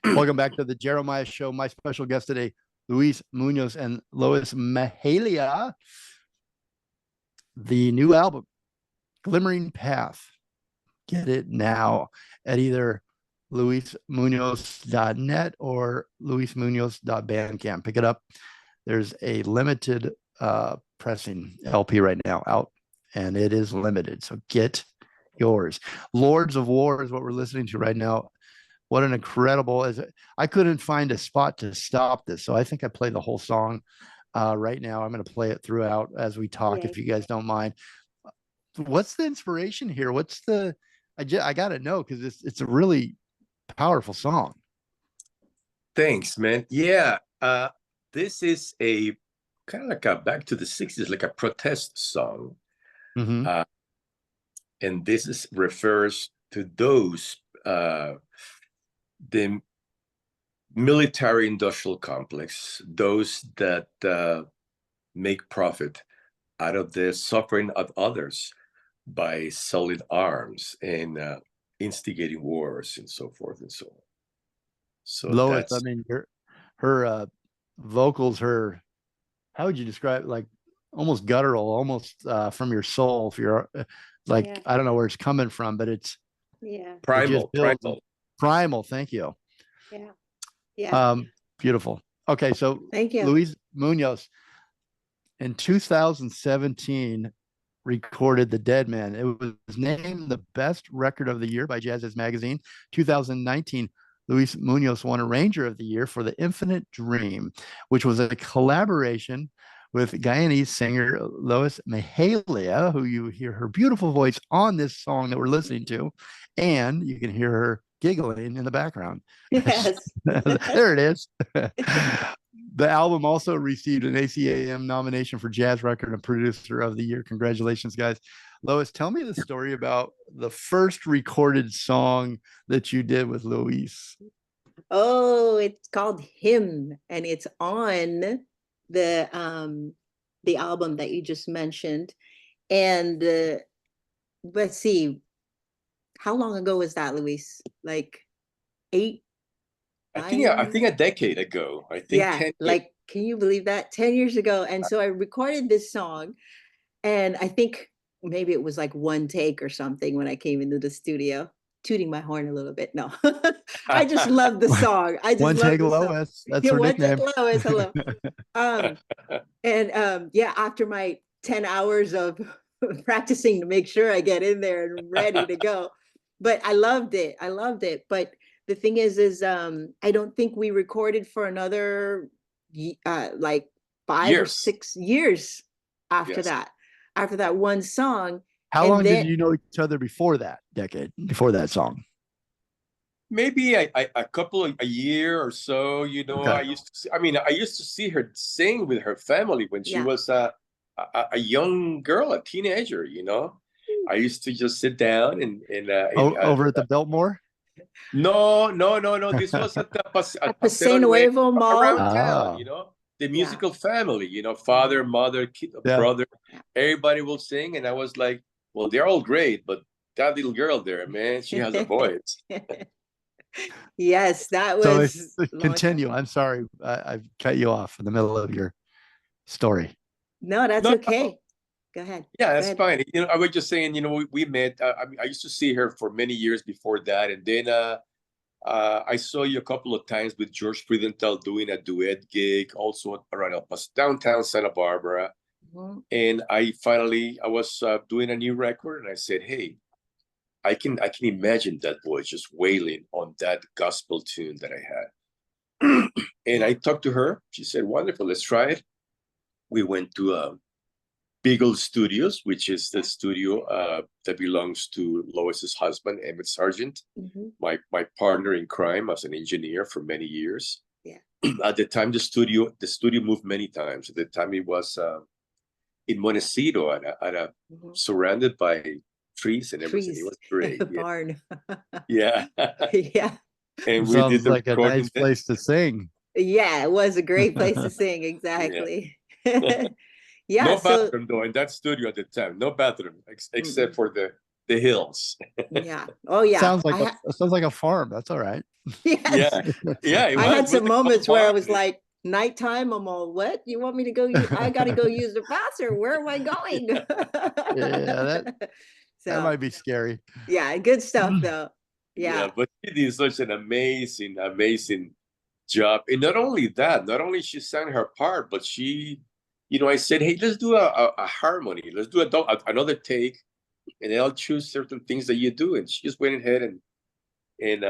Welcome back to the Jeremiah Show. My special guest today, Luis Muñoz and Lois Mahalia. The new album, Glimmering Path. Get it now at either luismunoz.net or luismunoz.bandcamp. Pick it up. There's a limited pressing LP right now out, and it is limited. So get yours. Lords of War is what we're listening to right now. What an incredible, I couldn't find a spot to stop this. So I think I play the whole song right now. I'm going to play it throughout as we talk, if you guys don't mind. What's the inspiration here? What's the, I got to know, because it's a really powerful song. Thanks, man. Yeah. This is a kind of like a back to the 60s, like a protest song. Mm-hmm. And this refers to those, the military industrial complex, those that make profit out of the suffering of others by selling arms and instigating wars and so forth and so on. So Lois, I mean, her vocals, how would you describe it? Like almost guttural, almost from your soul. If you're like, I don't know where it's coming from, but it's primal. Thank you. Beautiful. Okay, so thank you. Luis Muñoz in 2017 recorded The Dead Man. It was named the best record of the year by Jazziz Magazine. 2019, Luis Muñoz won Arranger of the Year for The Infinite Dream, which was a collaboration with Guyanese singer Lois Mahalia, who you hear her beautiful voice on this song that we're listening to, and you can hear her giggling in the background. Yes. There it is. The album also received an ACAM nomination for Jazz Record and Producer of the Year. Congratulations, guys. Lois, tell me the story about the first recorded song that you did with Luis. Oh, it's called Him, and it's on the album that you just mentioned. And let's see, how long ago was that, Luis? Like 8? I think a decade ago. I think 10 like, can you believe that? 10 years ago. And so I recorded this song, and I think maybe it was like one take or something when I came into the studio, tooting my horn a little bit. No, I just love the song. I just one love take the Lois. song. That's her nickname. Take Lois. Hello. After my 10 hours of practicing to make sure I get in there and ready to go. But I loved it. But the thing is I don't think we recorded for another like 5 or 6 years after that one song. How long did you know each other before that song? Maybe a year or so, you know. Okay. I used to see her sing with her family when she was a young girl, a teenager, you know. I used to just sit down and over at the Biltmore? No. This was at the Paseo Nuevo Mall around town, you know. The musical family, you know, father, mother, kid, brother, everybody will sing, and I was like, well, they're all great, but that little girl there, man, she has a voice. Yes, that was. So continue. I'm sorry, I've cut you off in the middle of your story. No, that's okay. Go ahead. Yeah, that's fine. You know, I was just saying, you know, we met. I used to see her for many years before that, and then I saw you a couple of times with George Friedenthal doing a duet gig, also around downtown Santa Barbara. Mm-hmm. And I was doing a new record, and I said, hey, I can imagine that voice just wailing on that gospel tune that I had. And I talked to her. She said, wonderful, let's try it. We went to Beagle Studios, which is the studio that belongs to Lois's husband, Emmett Sargent, my partner in crime as an engineer for many years. Yeah. At the time, the studio moved many times. At the time, it was in Montecito, surrounded by trees and everything. It was great. The barn. Yeah. Yeah. And we did like a nice place to sing. Yeah, it was a great place to sing. Exactly. Yeah. No bathroom though in that studio at the time. No bathroom except for the the hills. Yeah. Oh yeah. Sounds like a farm. That's all right. Yes. Yeah. I had some a moments where I was farm. like, nighttime, I'm all, what? You want me to go? I got to go use the bathroom. Where am I going? Yeah, that might be scary. Yeah, good stuff though. Yeah. But she did such an amazing, amazing job. And not only that, not only she sang her part, but she, I said, hey, let's do a harmony. Let's do another take, and I'll choose certain things that you do. And she just went ahead and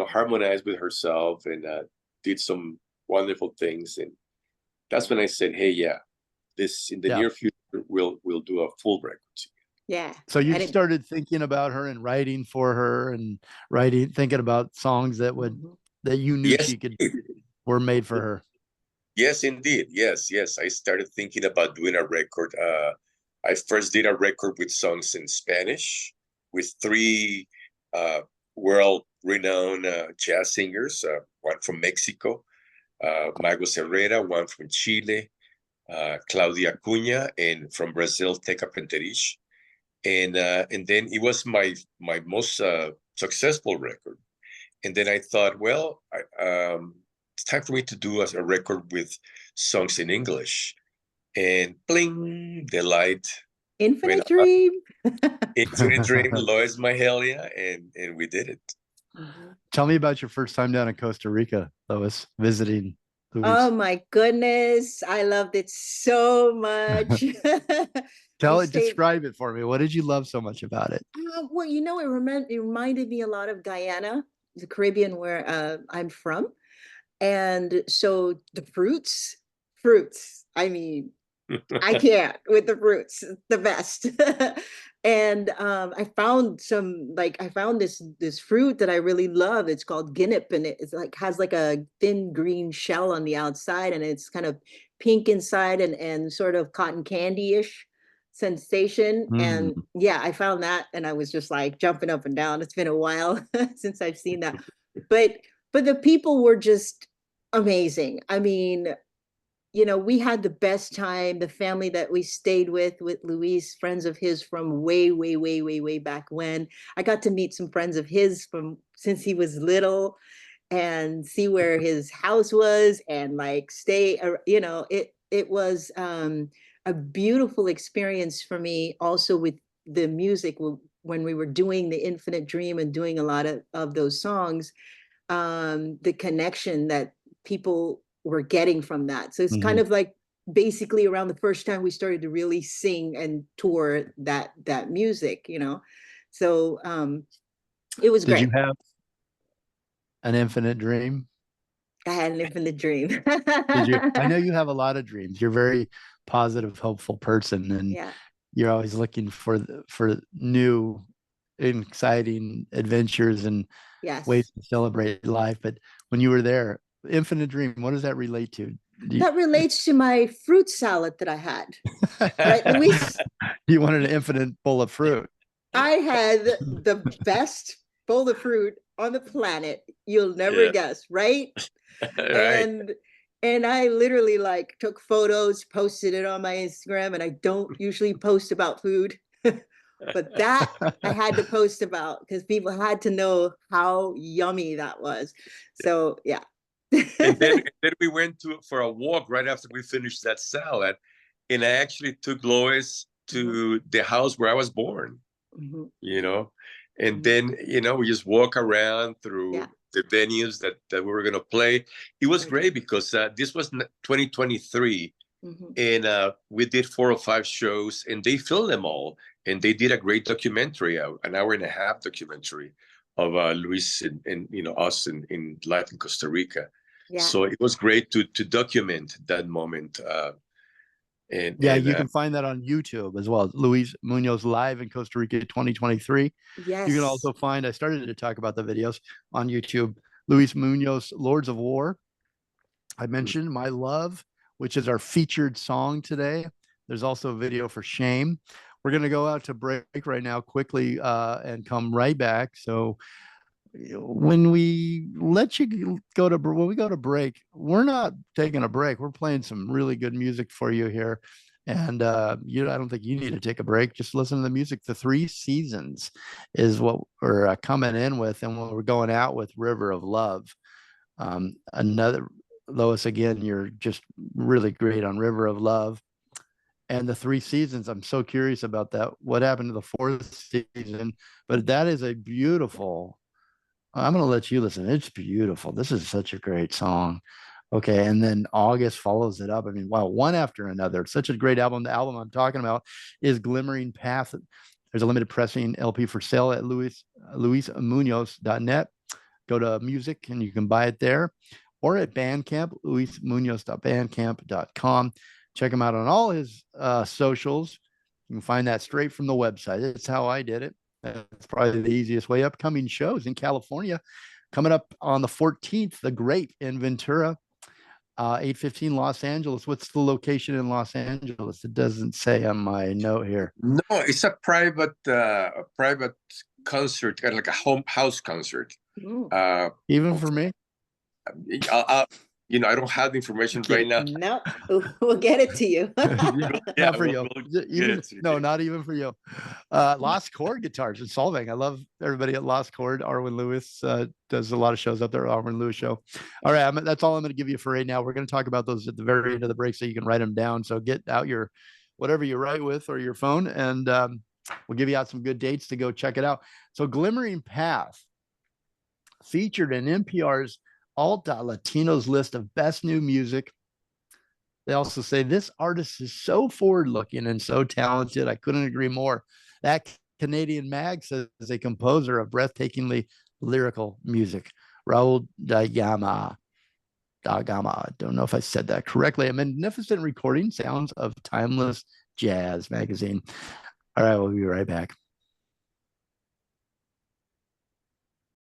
harmonized with herself and did some wonderful things. And that's when I said, hey, this in the near future, we'll do a full record. Yeah. So you started thinking about her and writing for her and thinking about songs that you knew she could, were made for her. Yes, indeed. Yes. I started thinking about doing a record. I first did a record with songs in Spanish with 3 world-renowned jazz singers, one from Mexico, Magos Herrera, one from Chile, Claudia Cunha, and from Brazil, Teca Penterich. And then it was my most successful record. And then I thought, well, it's time for me to do a record with songs in English. And bling, the light. Infinite Dream. Infinite Dream, Lois Mahalia, and we did it. Tell me about your first time down in Costa Rica, Lois, visiting Luis. Oh my goodness. I loved it so much. Describe it for me. What did you love so much about it? Well, it reminded me a lot of Guyana, the Caribbean, where I'm from. And so the fruits, I mean, I can't with the fruits, the best. And I found this fruit that I really love. It's called guinep, and it's like has like a thin green shell on the outside, and it's kind of pink inside and sort of cotton candy-ish sensation. And yeah, I found that, and I was just like jumping up and down. It's been a while since I've seen that, but the people were just amazing. I mean, we had the best time. The family that we stayed with Luis, friends of his from way, way, way, way, way back when. I got to meet some friends of his from since he was little and see where his house was and like stay, it was a beautiful experience for me also with the music when we were doing the Infinite Dream and doing a lot of those songs, the connection that people were getting from that. So it's kind of like basically around the first time we started to really sing and tour that music, so it was great. Did you have an infinite dream? I had an infinite dream. Did you? I know you have a lot of dreams. You're a very positive, hopeful person, and you're always looking for new, exciting adventures and ways to celebrate life. But when you were there, infinite dream, what does that relate to? That relates to my fruit salad that I had. Right, Luis? You wanted an infinite bowl of fruit. I had the best bowl of fruit on the planet. You'll never guess, right? Right. And I literally like took photos, posted it on my Instagram, and I don't usually post about food. But that I had to post about because people had to know how yummy that was. So yeah. And then we went for a walk right after we finished that salad, and I actually took Lois to the house where I was born. And then we just walk around through the venues that we were going to play. It was great because this was 2023, and we did 4 or 5 shows, and they filmed them all, and they did a great documentary, an 1.5-hour documentary of Luis and us in life in Costa Rica. So it was great to document that moment. You can find that on YouTube as well. Luis Muñoz Live in Costa Rica 2023. Yes. You can also find, I started to talk about the videos on YouTube, Luis Muñoz, Lords of War. I mentioned My Love, which is our featured song today. There's also a video for Shame. We're going to go out to break right now quickly and come right back. So when we go to break, we're not taking a break. We're playing some really good music for you here. And I don't think you need to take a break. Just listen to the music. The Three Seasons is what we're coming in with, and what we're going out with, River of Love. Another, Lois, again, you're just really great on River of Love. And the Three Seasons, I'm so curious about that. What happened to the fourth season? But that is a beautiful, I'm going to let you listen. It's beautiful. This is such a great song. Okay. And then August follows it up. I mean, wow, one after another. It's such a great album. The album I'm talking about is Glimmering Path. There's a limited pressing LP for sale at luismunoz.net. Go to music and you can buy it there, or at Bandcamp, luismunoz.bandcamp.com. Check him out on all his socials. You can find that straight from the website. That's how I did it. That's probably the easiest way. Upcoming shows in California coming up on the 14th, The Grape in Ventura, 8:15 Los Angeles. What's the location in Los Angeles? It doesn't say on my note here. No, it's a private concert, kind of like a house concert. Even for me? I don't have the information right now. No, we'll get it to you. Not for you. No, not even for you. Lost Chord Guitars in Solvang. I love everybody at Lost Chord. Arwen Lewis does a lot of shows up there. Arwen Lewis show. All right, that's all I'm going to give you for right now. We're going to talk about those at the very end of the break, so you can write them down. So get out your whatever you write with or your phone, and we'll give you out some good dates to go check it out. So Glimmering Path, featured in NPR's Alt.Latinos list of best new music. They also say this artist is so forward-looking and so talented. I couldn't agree more. That Canadian mag says is a composer of breathtakingly lyrical music. Raul Dagama. I don't know if I said that correctly. A magnificent recording, sounds of timeless jazz magazine. All right, we'll be right back.